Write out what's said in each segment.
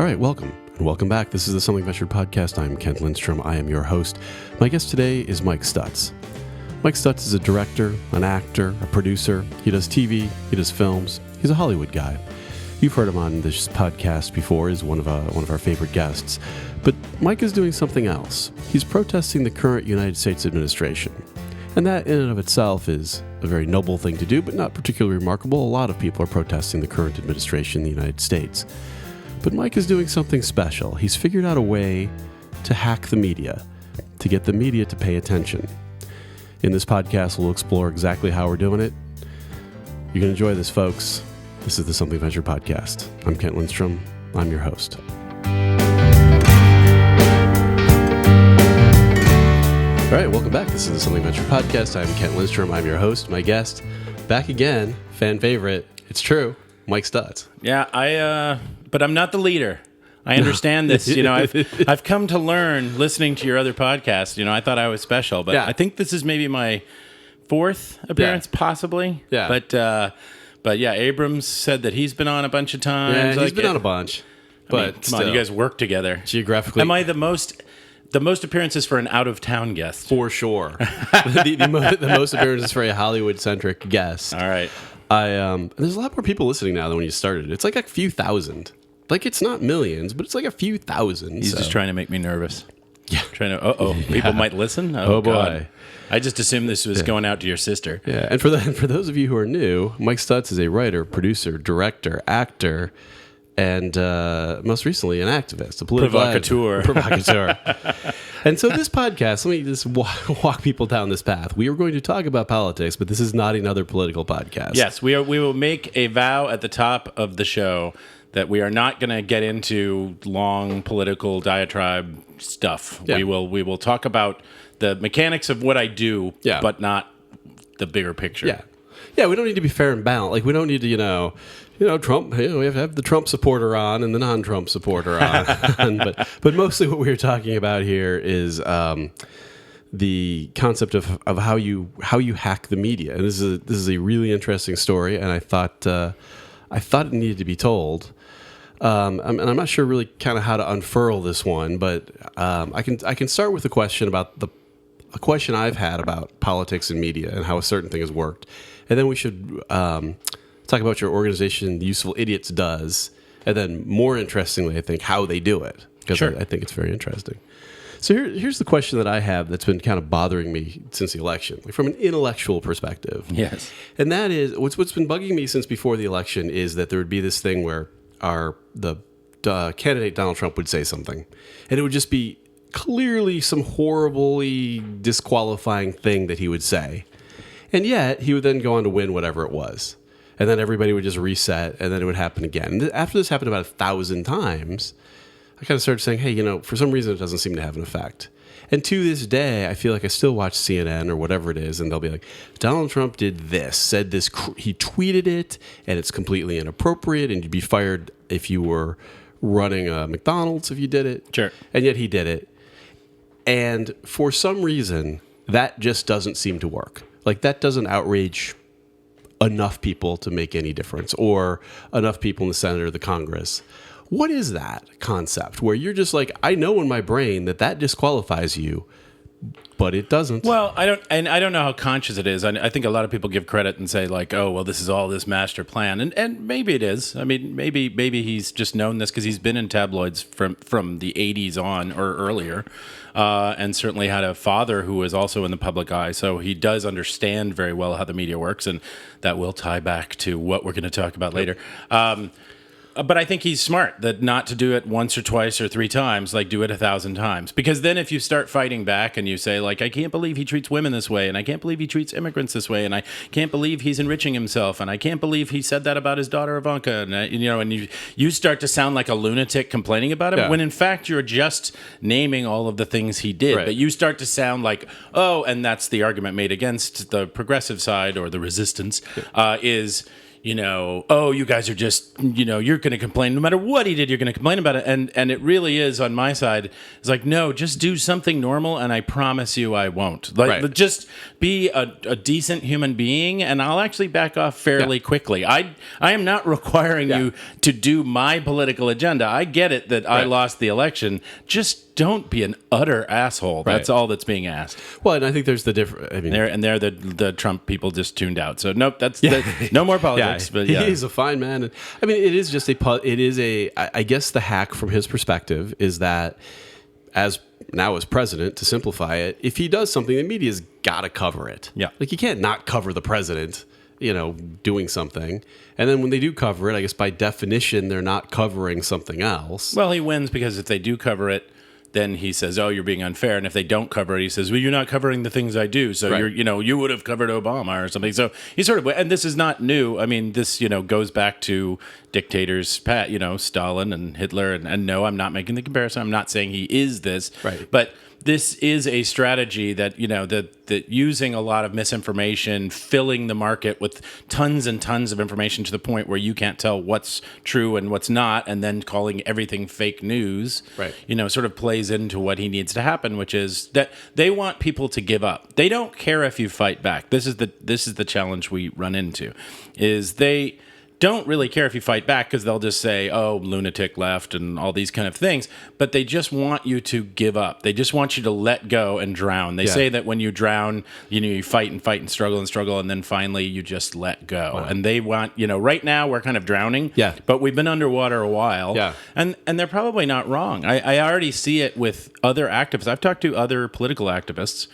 All right, welcome, and welcome back. This is the Something Ventured podcast. I'm Kent Lindstrom. I am your host. My guest today is Mike Stutz. Mike Stutz is a director, an actor, a producer. He does TV, he does films. He's a Hollywood guy. You've heard him on this podcast before as one of our favorite guests. But Mike is doing something else. He's protesting the current United States administration. And that in and of itself is a very noble thing to do, but not particularly remarkable. A lot of people are protesting the current administration in the United States. But Mike is doing something special. He's figured out a way to hack the media, to get the media to pay attention. In this podcast, we'll explore exactly how we're doing it. You're going to enjoy this, folks. This is the Something Ventured podcast. I'm Kent Lindstrom. I'm your host. All right, welcome back. This is the Something Ventured podcast. I'm Kent Lindstrom. I'm your host. My guest, back again, fan favorite. It's true, Mike Stutz. Yeah, but I'm not the leader. I understand this. I've come to learn listening to your other podcasts. I thought I was special, but I think this is maybe my fourth appearance, possibly. Yeah. But yeah, Abrams said that he's been on a bunch of times. Yeah, he's been on a bunch. But come on, you guys work together. Geographically. Am I the most appearances for an out-of-town guest? For sure. the most appearances for a Hollywood-centric guest. All right. There's a lot more people listening now than when you started. It's like a few thousand. Like, it's not millions, but it's like a few thousand. He's just trying to make me nervous. Yeah. People might listen? Oh boy. God. I just assumed this was going out to your sister. Yeah, and for those of you who are new, Mike Stutz is a writer, producer, director, actor, and most recently an activist, a political provocateur. And so this podcast, let me just walk people down this path. We are going to talk about politics, but this is not another political podcast. Yes, we will make a vow at the top of the show that we are not going to get into long political diatribe stuff. Yeah. We will talk about the mechanics of what I do, but not the bigger picture. Yeah, we don't need to be fair and balanced. Like, we don't need to, Trump. We have to have the Trump supporter on and the non-Trump supporter on. but mostly what we're talking about here is the concept of how you hack the media. And this is a really interesting story, and I thought it needed to be told. And I'm not sure really kind of how to unfurl this one, but I can start with a question I've had about politics and media and how a certain thing has worked, and then we should talk about your organization, Useful Idiots, does, and then more interestingly, I think, how they do it, because sure. I think it's very interesting. So here's the question that I have that's been kind of bothering me since the election, like from an intellectual perspective. Yes, and that is what's been bugging me since before the election is that there would be this thing where the candidate Donald Trump would say something, and it would just be clearly some horribly disqualifying thing that he would say, and yet he would then go on to win whatever it was, and then everybody would just reset, and then it would happen again. And after this happened about 1,000 times, I kind of started saying, hey, for some reason it doesn't seem to have an effect. And to this day, I feel like I still watch CNN or whatever it is, and they'll be like, Donald Trump did this, said this, he tweeted it, and it's completely inappropriate, and you'd be fired if you were running a McDonald's if you did it. Sure. And yet he did it. And for some reason, that just doesn't seem to work. Like, that doesn't outrage enough people to make any difference, or enough people in the Senate or the Congress. What is that concept where you're just like, I know in my brain that disqualifies you, but it doesn't? Well, I don't know how conscious it is. I think a lot of people give credit and say like, oh, well, this is all this master plan, and maybe it is. I mean, maybe he's just known this because he's been in tabloids from the 80s on or earlier, and certainly had a father who was also in the public eye, so he does understand very well how the media works, and that will tie back to what we're going to talk about later. But I think he's smart that not to do it once or twice or three times, like do it 1,000 times. Because then if you start fighting back and you say, like, I can't believe he treats women this way, and I can't believe he treats immigrants this way, and I can't believe he's enriching himself, and I can't believe he said that about his daughter Ivanka, and you start to sound like a lunatic complaining about him, when in fact you're just naming all of the things he did. Right. But you start to sound like, oh, and that's the argument made against the progressive side or the resistance, is oh, you guys are just, you're going to complain no matter what he did. You're going to complain about it, and it really is on my side. It's like, no, just do something normal, and I promise you, I won't. Just be a decent human being, and I'll actually back off fairly quickly. I am not requiring you to do my political agenda. I get it that I lost the election. Just don't be an utter asshole. That's all that's being asked. Well, and I think there's the difference. I mean, they're the Trump people just tuned out. So nope, no more politics. But he's a fine man. And, I mean, it is just I guess the hack from his perspective is that as president, to simplify it, if he does something, the media's got to cover it. Yeah. Like you can't not cover the president, doing something. And then when they do cover it, I guess by definition, they're not covering something else. Well, he wins because if they do cover it, then he says, "Oh, you're being unfair." And if they don't cover it, he says, "Well, you're not covering the things I do. So you would have covered Obama or something." So he sort of, and this is not new. I mean, this goes back to dictators, Stalin and Hitler. And no, I'm not making the comparison. I'm not saying he is this, but this is a strategy that that using a lot of misinformation, filling the market with tons and tons of information to the point where you can't tell what's true and what's not, and then calling everything fake news, sort of plays into what he needs to happen, which is that they want people to give up. They don't care if you fight back. This is the challenge we run into, is they don't really care if you fight back because they'll just say, "Oh, lunatic left," and all these kind of things. But they just want you to give up. They just want you to let go and drown. They say that when you drown, you fight and struggle, and then finally you just let go. Wow. And they want, right now we're kind of drowning. Yeah. But we've been underwater a while. Yeah. And they're probably not wrong. I already see it with other activists. I've talked to other political activists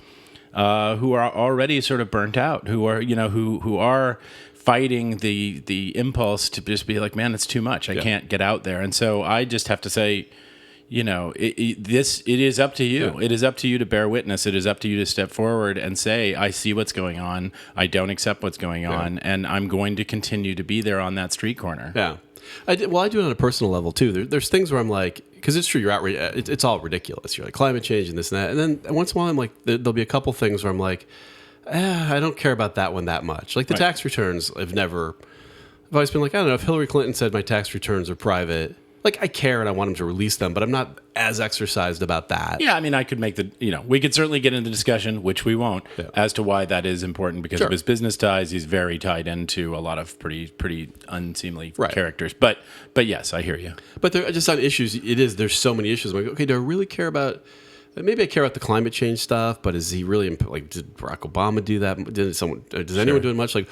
who are already sort of burnt out, who are, who are fighting the impulse to just be like, man, it's too much. I can't get out there. And so I just have to say, it is up to you. Yeah. It is up to you to bear witness. It is up to you to step forward and say, I see what's going on. I don't accept what's going on. And I'm going to continue to be there on that street corner. Yeah. I do it on a personal level too. There's things where I'm like, because it's true, you're outraged. It's all ridiculous. You're like climate change and this and that. And then once in a while, I'm like, there'll be a couple things where I'm like, I don't care about that one that much. Like the tax returns, I've always been like, I don't know, if Hillary Clinton said my tax returns are private, like I care and I want them to release them, but I'm not as exercised about that. Yeah, I mean, I could make we could certainly get into discussion, which we won't, as to why that is important because of his business ties. He's very tied into a lot of pretty unseemly characters. But yes, I hear you. But they're just on issues. There's so many issues. I'm like, okay, do I really care about? Maybe I care about the climate change stuff, but is he really like? Did Barack Obama do that? Does anyone do it much? Like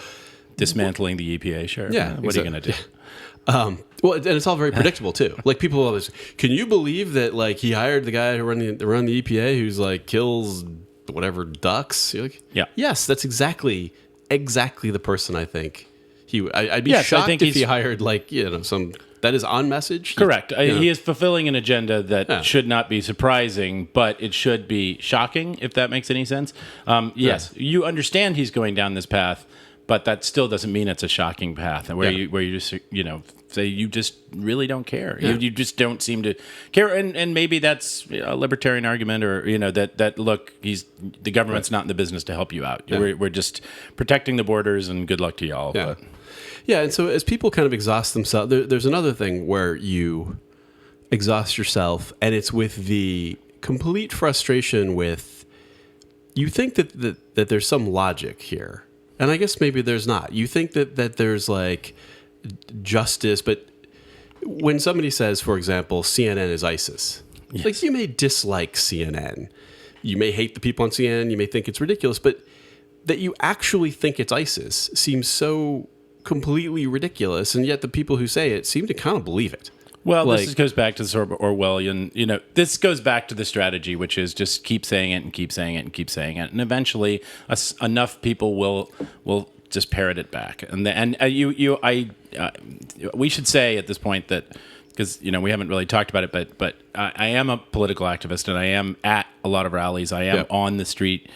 dismantling the EPA? Sure. Yeah. What are you going to do? Well, and it's all very predictable too. Like people always, can you believe that? Like he hired the guy who run the EPA who's like kills whatever ducks. You're like, yes, that's exactly the person I think he. I'd be shocked if he hired like some. That is on message? Correct. He is fulfilling an agenda that should not be surprising, but it should be shocking, if that makes any sense. Yes, you understand he's going down this path, but that still doesn't mean it's a shocking path where you just, say you just really don't care. Yeah. You just don't seem to care. And maybe that's a libertarian argument or, that look, the government's not in the business to help you out. Yeah. We're just protecting the borders and good luck to y'all. Yeah. Yeah, and so as people kind of exhaust themselves, there's another thing where you exhaust yourself, and it's with the complete frustration with, you think that there's some logic here, and I guess maybe there's not. You think that there's like justice, but when somebody says, for example, CNN is ISIS, like you may dislike CNN, you may hate the people on CNN, you may think it's ridiculous, but that you actually think it's ISIS seems so completely ridiculous, and yet the people who say it seem to kind of believe it. Well, this goes back to the sort of Orwellian, this goes back to the strategy, which is just keep saying it and keep saying it and keep saying it, and eventually enough people will just parrot it back. And we should say at this point that, because we haven't really talked about it, but I am a political activist, and I am at a lot of rallies. I am on the street.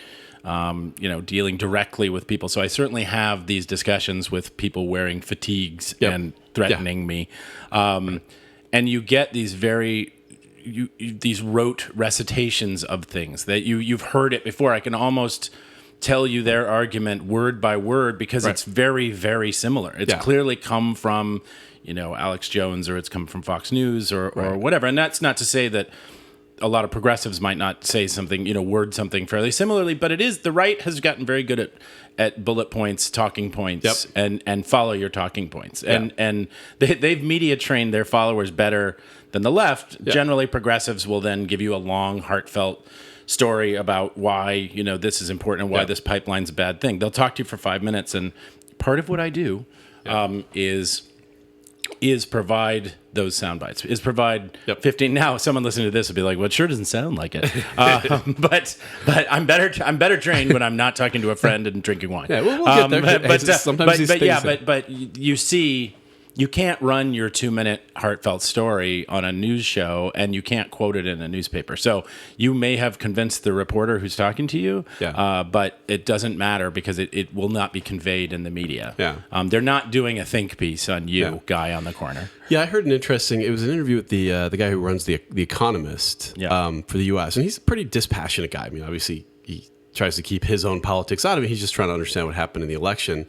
Dealing directly with people. So I certainly have these discussions with people wearing fatigues and threatening me. And you get these these rote recitations of things that you've heard it before. I can almost tell you their argument word by word because it's very, very similar. It's clearly come from, Alex Jones, or it's come from Fox News or whatever. And that's not to say that a lot of progressives might not say something, word something fairly similarly, but it is, the right has gotten very good at bullet points, talking points, and follow your talking points. And they've media trained their followers better than the left. Generally, progressives will then give you a long, heartfelt story about why, this is important and why this pipeline's a bad thing. They'll talk to you for 5 minutes, and part of what I do is provide those sound bites, is provide 15. Now, someone listening to this will be like, well, it sure doesn't sound like it. But I'm better trained when I'm not talking to a friend and drinking wine. Yeah, we'll get there. But you see, you can't run your 2-minute heartfelt story on a news show, and you can't quote it in a newspaper. So you may have convinced the reporter who's talking to you, but it doesn't matter because it will not be conveyed in the media. They're not doing a think piece on you, guy on the corner. Yeah, I heard it was an interview with the guy who runs the Economist for the U.S., and he's a pretty dispassionate guy. I mean, obviously, he tries to keep his own politics out of it. He's just trying to understand what happened in the election.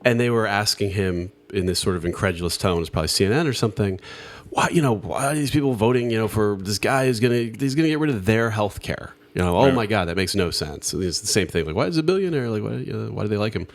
And they were asking him in this sort of incredulous tone, it's probably CNN or something, why are these people voting, for this guy he's gonna get rid of their health care? Oh my God, that makes no sense. It's the same thing. Like, why is he a billionaire? Like, why do they like him?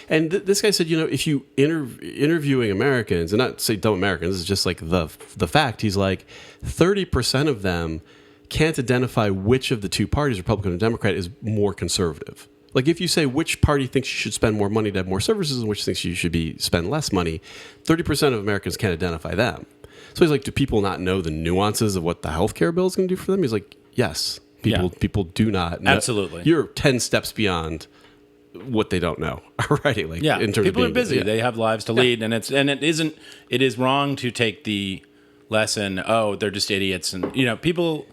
And this guy said, if you interviewing Americans, and not say dumb Americans, this is just like the fact. He's like, 30% of them can't identify which of the two parties, Republican and Democrat, is more conservative. Like, if you say which party thinks you should spend more money to have more services and which thinks you should spend less money, 30% of Americans can't identify them. So he's like, do people not know the nuances of what the healthcare bill is going to do for them? He's like, yes, people do not know. Absolutely. You're 10 steps beyond what they don't know already. Like, in terms people of are busy. They have lives to lead, and it is wrong to take the lesson, oh, they're just idiots, and people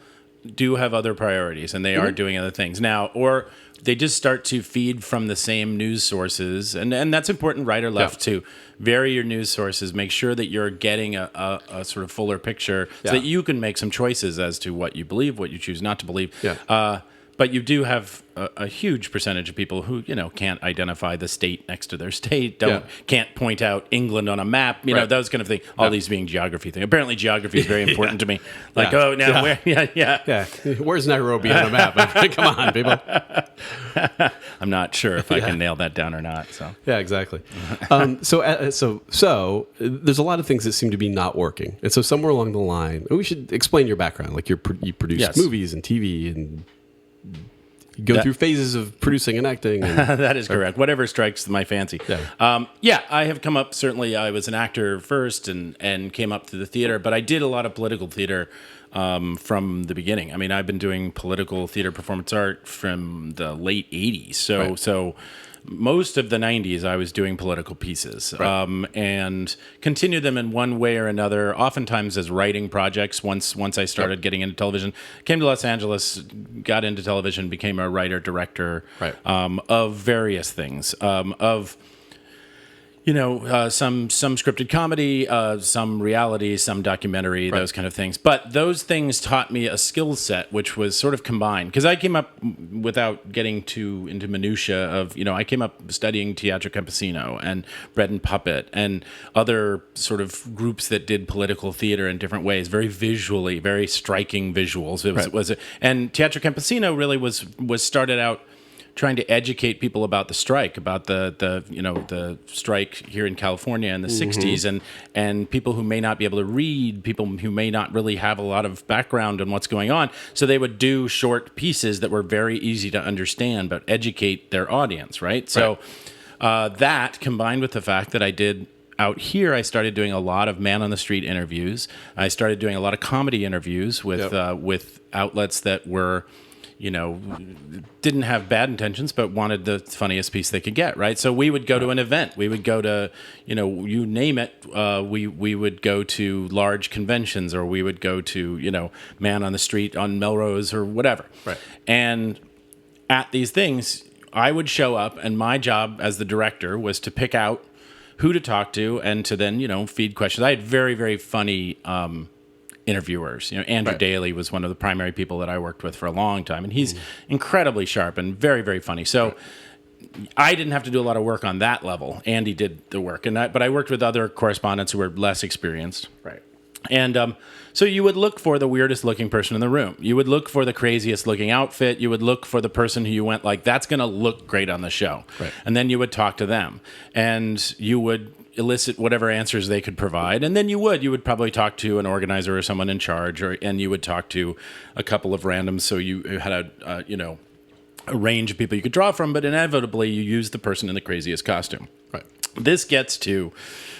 do have other priorities, and they are doing other things now, or they just start to feed from the same news sources, and that's important, right or left, to vary your news sources. Make sure that you're getting a sort of fuller picture so that you can make some choices as to what you believe, what you choose not to believe. But you do have a huge percentage of people who, can't identify the state next to their state, can't point out England on a map, those kind of things. All these being geography things. Apparently, geography is very important to me. Like, where? Where's Nairobi on a map? Come on, people. I'm not sure if I can nail that down or not. So yeah, exactly. So there's a lot of things that seem to be not working, and so somewhere along the line, we should explain your background. Like, you produce movies and TV and. You go through phases of producing and acting. That is correct. Whatever strikes my fancy. I have come up, certainly I was an actor first and came up through the theater, but I did a lot of political theater from the beginning. I mean, I've been doing political theater performance art from the late 80s. So most of the 90s, I was doing political pieces and continued them in one way or another, oftentimes as writing projects. Once I started getting into television, came to Los Angeles, got into television, became a writer, director of various things, some scripted comedy, some reality, some documentary, those kind of things. But those things taught me a skill set, which was sort of combined. Because I came up, without getting too into minutia of, I came up studying Teatro Campesino and Bread and Puppet and other sort of groups that did political theater in different ways, very visually, very striking visuals. And Teatro Campesino really was started out trying to educate people about the strike, about the strike here in California in the 60s, and people who may not be able to read, people who may not really have a lot of background on what's going on. So they would do short pieces that were very easy to understand, but educate their audience, right? So that, combined with the fact that I did out here, I started doing a lot of man on the street interviews. I started doing a lot of comedy interviews with outlets that were, didn't have bad intentions, but wanted the funniest piece they could get, right? So we would go to an event. We would go to, you name it. We would go to large conventions, or we would go to, man on the street on Melrose or whatever. Right. And at these things, I would show up, and my job as the director was to pick out who to talk to and to then, feed questions. I had very, very funny interviewers. Andrew Daly was one of the primary people that I worked with for a long time, and he's incredibly sharp and very, very funny. So I didn't have to do a lot of work on that level. Andy did the work, but I worked with other correspondents who were less experienced. Right. And so you would look for the weirdest looking person in the room. You would look for the craziest looking outfit. You would look for the person who you went like, that's going to look great on the show. Right. And then you would talk to them, and you would elicit whatever answers they could provide. And then you would probably talk to an organizer or someone in charge, and you would talk to a couple of randoms. So you had a range of people you could draw from, but inevitably you use the person in the craziest costume. Right. This gets to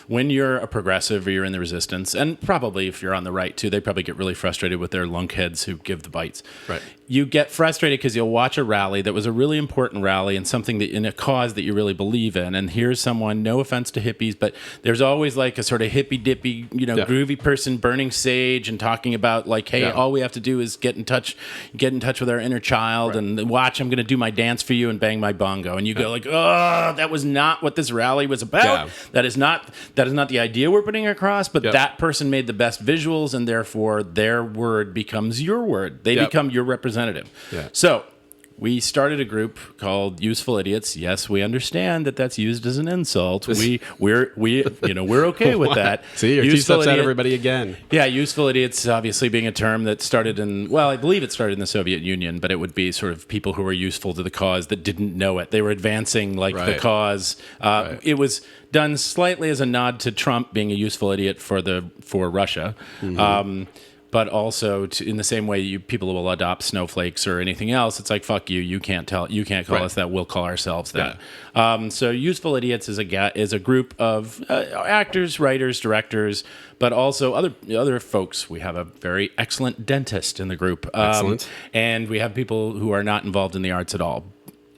when you're a progressive or you're in the resistance, and probably if you're on the right too, they probably get really frustrated with their lunkheads who give the bites. Right. You get frustrated because you'll watch a rally that was a really important rally and something that in a cause that you really believe in. And here's someone, no offense to hippies, but there's always like a sort of hippy dippy, groovy person burning sage and talking about like, hey, all we have to do is get in touch with our inner child, and watch, I'm going to do my dance for you and bang my bongo. And you go like, oh, that was not what this rally was about. Yeah. That is not the idea we're putting across, but that person made the best visuals, and therefore their word becomes your word. They become your representative. Yeah. So we started a group called Useful Idiots. Yes, we understand that that's used as an insult. We're okay with that. See, you're two steps at everybody again. Yeah, Useful Idiots obviously being a term that started I believe it started in the Soviet Union, but it would be sort of people who were useful to the cause that didn't know it. They were advancing the cause. It was done slightly as a nod to Trump being a useful idiot for Russia. Mm-hmm. But also in the same way people will adopt snowflakes or anything else, it's like, fuck you, you can't call us that, we'll call ourselves that. Yeah. So Useful Idiots is a group of actors, writers, directors, but also other folks. We have a very excellent dentist in the group. Excellent. And we have people who are not involved in the arts at all.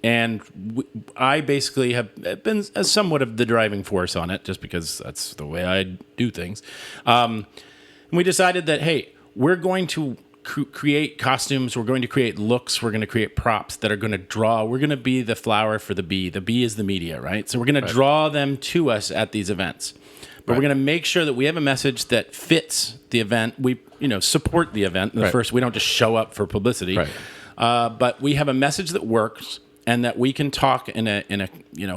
And I basically have been somewhat of the driving force on it, just because that's the way I do things. And we decided that, hey, we're going to create costumes, we're going to create looks, we're going to create props that are going to draw. We're going to be the flower for the bee. The bee is the media, right? So we're going to draw them to us at these events. But we're going to make sure that we have a message that fits the event. We, support the event. First, we don't just show up for publicity. Right. But we have a message that works, and that we can talk in a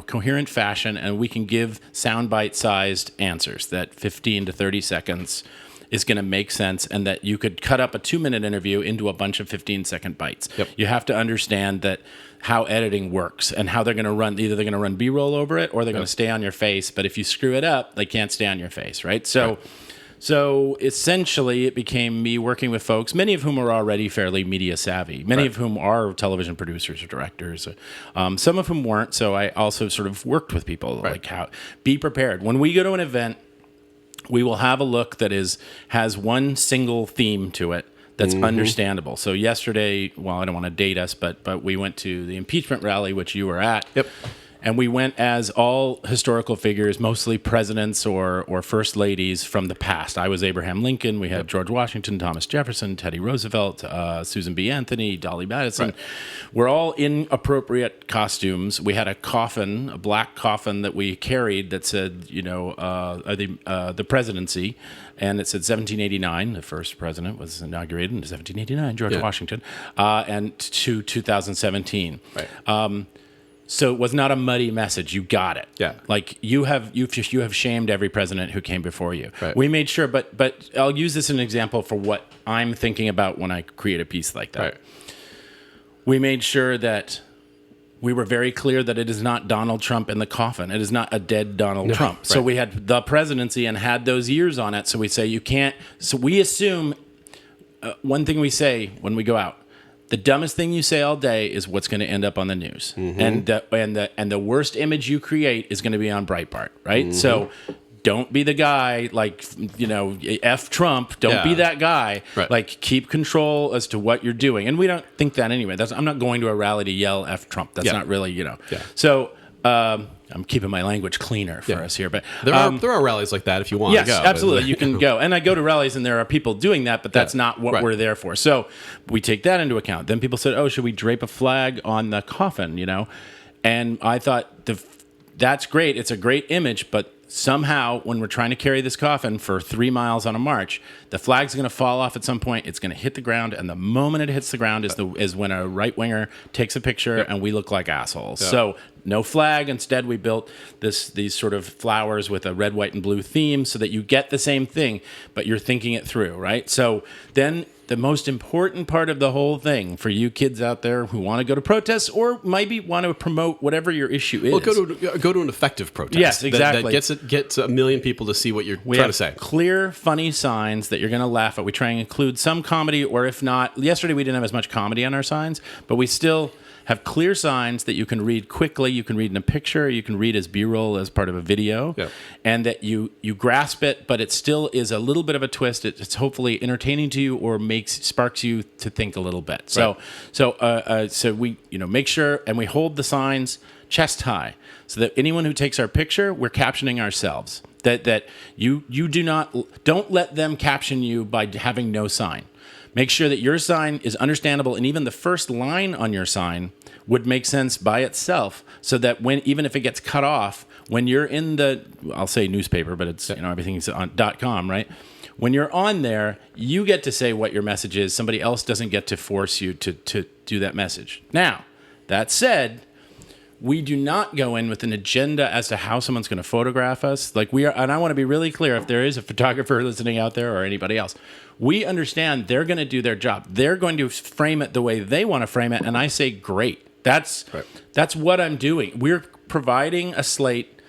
coherent fashion, and we can give soundbite sized answers that 15 to 30 seconds is going to make sense, and that you could cut up a 2-minute interview into a bunch of 15-second bites. Yep. You have to understand that how editing works and how they're going to run. Either they're going to run B-roll over it, or they're going to stay on your face. But if you screw it up, they can't stay on your face, right? So essentially, it became me working with folks, many of whom are already fairly media savvy, many of whom are television producers or directors, some of whom weren't. So I also sort of worked with people like how be prepared. When we go to an event, we will have a look that has one single theme to it that's understandable. So yesterday, well, I don't want to date us, but we went to the impeachment rally, which you were at. Yep. And we went as all historical figures, mostly presidents or first ladies from the past. I was Abraham Lincoln. We had George Washington, Thomas Jefferson, Teddy Roosevelt, Susan B. Anthony, Dolly Madison. Right. We're all in appropriate costumes. We had a coffin, a black coffin that we carried that said, the presidency. And it said 1789. The first president was inaugurated in 1789, George Washington, and to 2017. Right. So it was not a muddy message. You got it. Yeah. Like you have shamed every president who came before you. Right. We made sure, but I'll use this as an example for what I'm thinking about when I create a piece like that. Right. We made sure that we were very clear that it is not Donald Trump in the coffin. It is not a dead Donald Trump. Right. So we had the presidency and had those years on it. So we say you can't. So we assume one thing we say when we go out. The dumbest thing you say all day is what's going to end up on the news, and the worst image you create is going to be on Breitbart, right? So, don't be the guy like F Trump. Don't be that guy. Right. Like keep control as to what you're doing, and we don't think that anyway. I'm not going to a rally to yell F Trump. That's not really Yeah. So. I'm keeping my language cleaner for us here, but there are rallies like that if you want to go. Yes, absolutely, you can go. And I go to rallies, and there are people doing that, but that's not what we're there for. So we take that into account. Then people said, "Oh, should we drape a flag on the coffin?" And I thought that's great. It's a great image, but somehow, when we're trying to carry this coffin for 3 miles on a march, the flag's going to fall off at some point. It's going to hit the ground, and the moment it hits the ground is when a right winger takes a picture, and we look like assholes. So no flag. Instead, we built these sort of flowers with a red, white, and blue theme, so that you get the same thing, but you're thinking it through, right? So then the most important part of the whole thing for you kids out there who want to go to protests or maybe want to promote whatever your issue is. Well, go to an effective protest. Yes, exactly. That gets a million people to see what you're trying to say. Clear, funny signs that you're going to laugh at. We try and include some comedy, or if not, yesterday we didn't have as much comedy on our signs, but we still have clear signs that you can read quickly. You can read in a picture. You can read as B-roll, as part of a video, and that you grasp it, but it still is a little bit of a twist. It's hopefully entertaining to you or sparks you to think a little bit. So we make sure, and we hold the signs chest high, so that anyone who takes our picture, we're captioning ourselves. That you don't let them caption you by having no sign. Make sure that your sign is understandable, and even the first line on your sign would make sense by itself, so that even if it gets cut off, when you're in I'll say newspaper, but it's everything's on .com, right? When you're on there, you get to say what your message is. Somebody else doesn't get to force you to do that message. Now, that said, we do not go in with an agenda as to how someone's going to photograph us. And I want to be really clear, if there is a photographer listening out there or anybody else, we understand they're going to do their job. They're going to frame it the way they want to frame it, and I say, great. That's what I'm doing. We're providing a slate,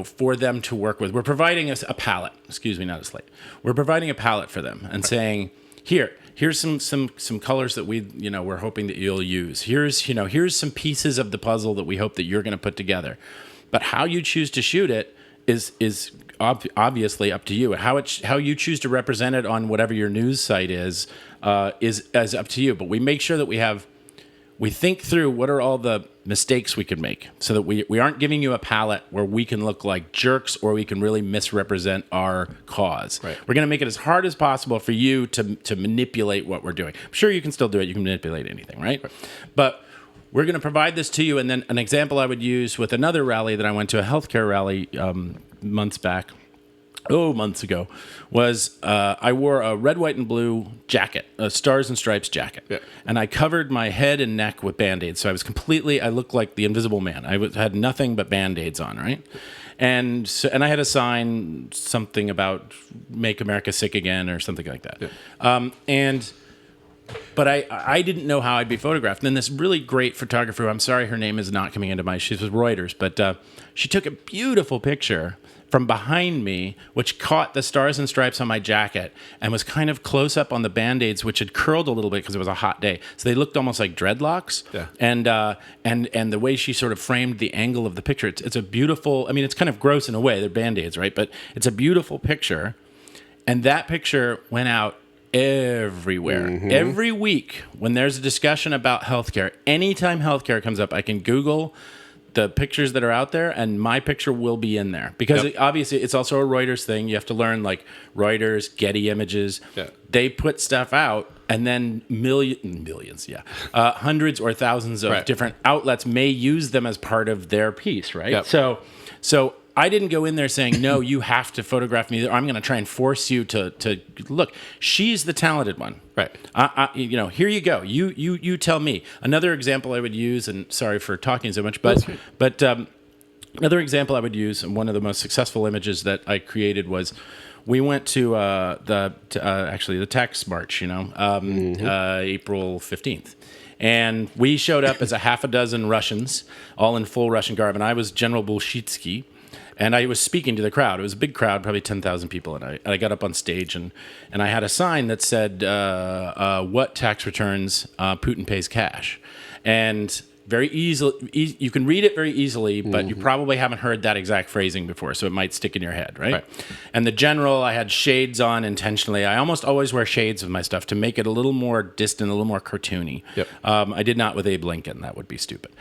for them to work with. We're providing a palette. Excuse me, not a slate. We're providing a palette for them and saying, here's some colors that we're hoping that you'll use. Here's some pieces of the puzzle that we hope that you're going to put together. But how you choose to shoot it is obviously up to you. How you choose to represent it on whatever your news site is up to you. But we make sure that we think through what are all the mistakes we could make, so that we aren't giving you a palette where we can look like jerks or we can really misrepresent our cause. Right. We're going to make it as hard as possible for you to manipulate what we're doing. I'm sure you can still do it. You can manipulate anything, right? But we're going to provide this to you. And then an example I would use with another rally that I went to, a healthcare rally months ago, was I wore a red, white, and blue jacket, a Stars and Stripes jacket. And I covered my head and neck with Band-Aids. So I looked like the Invisible Man. I had nothing but Band-Aids on, right? And I had a sign, something about Make America Sick Again or something like that. But I didn't know how I'd be photographed. And then this really great photographer, I'm sorry her name is not coming into she was Reuters, but she took a beautiful picture from behind me, which caught the Stars and Stripes on my jacket and was kind of close up on the Band-Aids, which had curled a little bit because it was a hot day. So they looked almost like dreadlocks. And the way she sort of framed the angle of the picture, it's a beautiful, it's kind of gross in a way, they're Band-Aids, right? But it's a beautiful picture. And that picture went out everywhere. Mm-hmm. Every week when there's a discussion about healthcare, anytime healthcare comes up, I can Google the pictures that are out there, and my picture will be in there because obviously it's also a Reuters thing. You have to learn Reuters, Getty Images. They put stuff out, and then millions, hundreds or thousands of different outlets may use them as part of their piece, right? So I didn't go in there saying, no, you have to photograph me. I'm going to try and force you to look. She's the talented one. Right. Here you go. You tell me. Another example I would use, and sorry for talking so much, but another example I would use, and one of the most successful images that I created was, we went to the tax march, April 15th. And we showed up as a half a dozen Russians, all in full Russian garb, and I was General Bolshitsky. And I was speaking to the crowd. It was a big crowd, probably 10,000 people. And I got up on stage, and I had a sign that said, what tax returns Putin pays cash. And very easily, you can read it very easily, but you probably haven't heard that exact phrasing before, so it might stick in your head, right? And the general, I had shades on intentionally. I almost always wear shades with my stuff to make it a little more distant, a little more cartoony. I did not with Abe Lincoln. That would be stupid.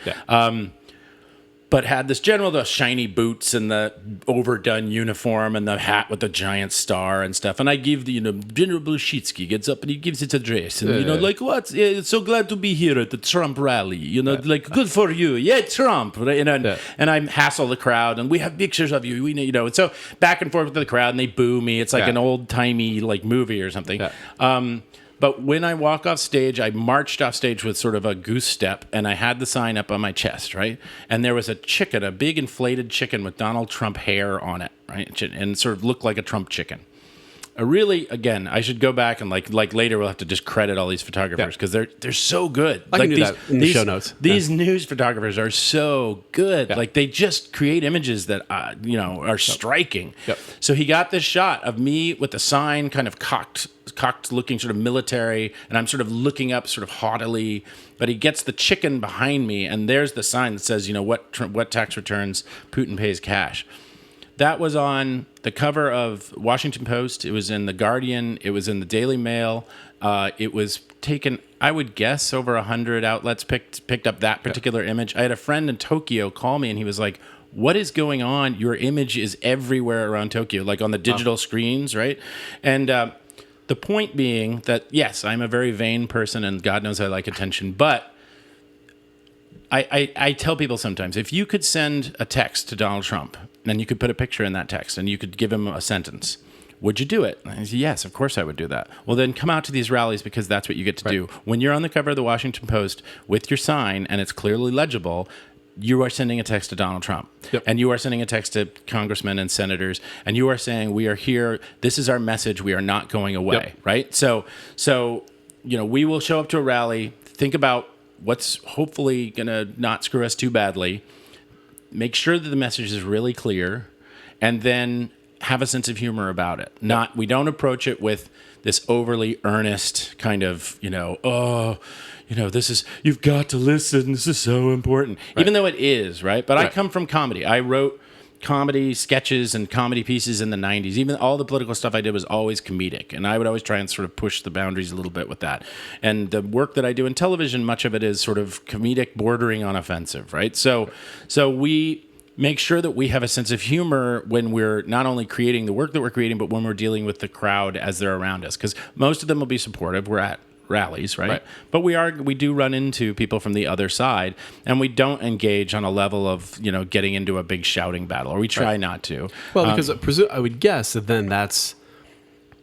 but had this general, the shiny boots and the overdone uniform and the hat with the giant star and stuff. And I give the, General Blushitsky gets up and he gives his address. And, like, what? Yeah, so glad to be here at the Trump rally. Like, good for you. Yeah, Trump. Right? And I hassle the crowd and we have pictures of you. And so back and forth with the crowd and they boo me. It's like an old-timey, like, movie or something. Yeah. But when I walk off stage, I marched off stage with sort of a goose step, and I had the sign up on my chest, right? And there was a chicken, a big inflated chicken with Donald Trump hair on it, right? And sort of looked like a Trump chicken. Again, I should go back and like later we'll have to just credit all these photographers because they're so good. I can do that in the show notes. These news photographers are so good. Yeah. Like they just create images that are striking. Yep. So he got this shot of me with the sign kind of cocked looking sort of military, and I'm sort of looking up sort of haughtily, but he gets the chicken behind me and there's the sign that says, what tax returns Putin pays cash. That was on the cover of Washington Post. It was in The Guardian. It was in the Daily Mail. It was taken, I would guess, over 100 outlets picked up that particular image. I had a friend in Tokyo call me, and he was like, what is going on? Your image is everywhere around Tokyo, like on the digital screens, right? And the point being that, yes, I'm a very vain person, and God knows I like attention, but I tell people sometimes, if you could send a text to Donald Trump and you could put a picture in that text and you could give him a sentence, would you do it? And I say, yes, of course I would do that. Well, then come out to these rallies because that's what you get to do. When you're on the cover of the Washington Post with your sign and it's clearly legible, you are sending a text to Donald Trump. Yep. And you are sending a text to congressmen and senators, and you are saying, we are here. This is our message. We are not going away, right? So we will show up to a rally, think about what's hopefully going to not screw us too badly, make sure that the message is really clear, and then have a sense of humor about it. We don't approach it with this overly earnest kind of, this is, you've got to listen, this is so important. Right. Even though it is, right? But I come from comedy. I wrote comedy sketches and comedy pieces in the 90s. Even all the political stuff I did was always comedic, and I would always try and sort of push the boundaries a little bit with that. And the work that I do in television, much of it is sort of comedic bordering on offensive, right? So we make sure that we have a sense of humor when we're not only creating the work that we're creating, but when we're dealing with the crowd as they're around us, because most of them will be supportive. We're at rallies, right? But we do run into people from the other side, and we don't engage on a level of getting into a big shouting battle, or we try not to. Well, because I would guess that then that's,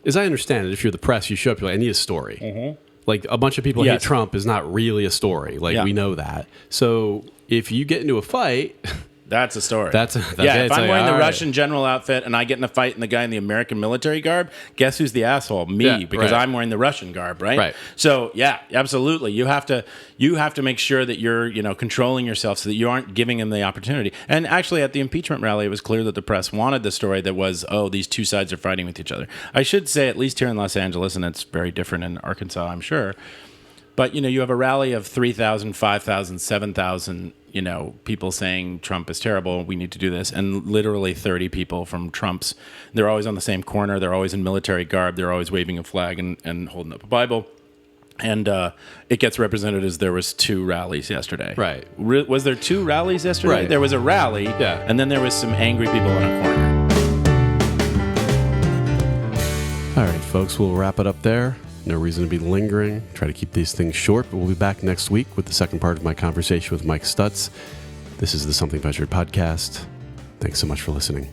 as I understand it, if you're the press, you show up, you're like, I need a story. Mm-hmm. Like a bunch of people hate Trump is not really a story. Like we know that. So if you get into a fight. That's a story. That's if I'm wearing the Russian general outfit and I get in a fight and the guy in the American military garb, guess who's the asshole? Me, because I'm wearing the Russian garb, right? Right. So yeah, absolutely. You have to make sure that you're controlling yourself so that you aren't giving him the opportunity. And actually, at the impeachment rally, it was clear that the press wanted the story that was, these two sides are fighting with each other. I should say, at least here in Los Angeles, and it's very different in Arkansas, I'm sure. But you have a rally of 3,000, 5,000, 7,000. People saying Trump is terrible, we need to do this, and literally 30 people from Trump's. They're always on the same corner. They're always in military garb. They're always waving a flag and holding up a Bible. And it gets represented as there was 2 rallies yesterday. Right. Was there 2 rallies yesterday? Right. There was a rally, and then there was some angry people in a corner. All right, folks, we'll wrap it up there. No reason to be lingering. Try to keep these things short, but we'll be back next week with the second part of my conversation with Mike Stutz. This is the Something Measured podcast. Thanks so much for listening.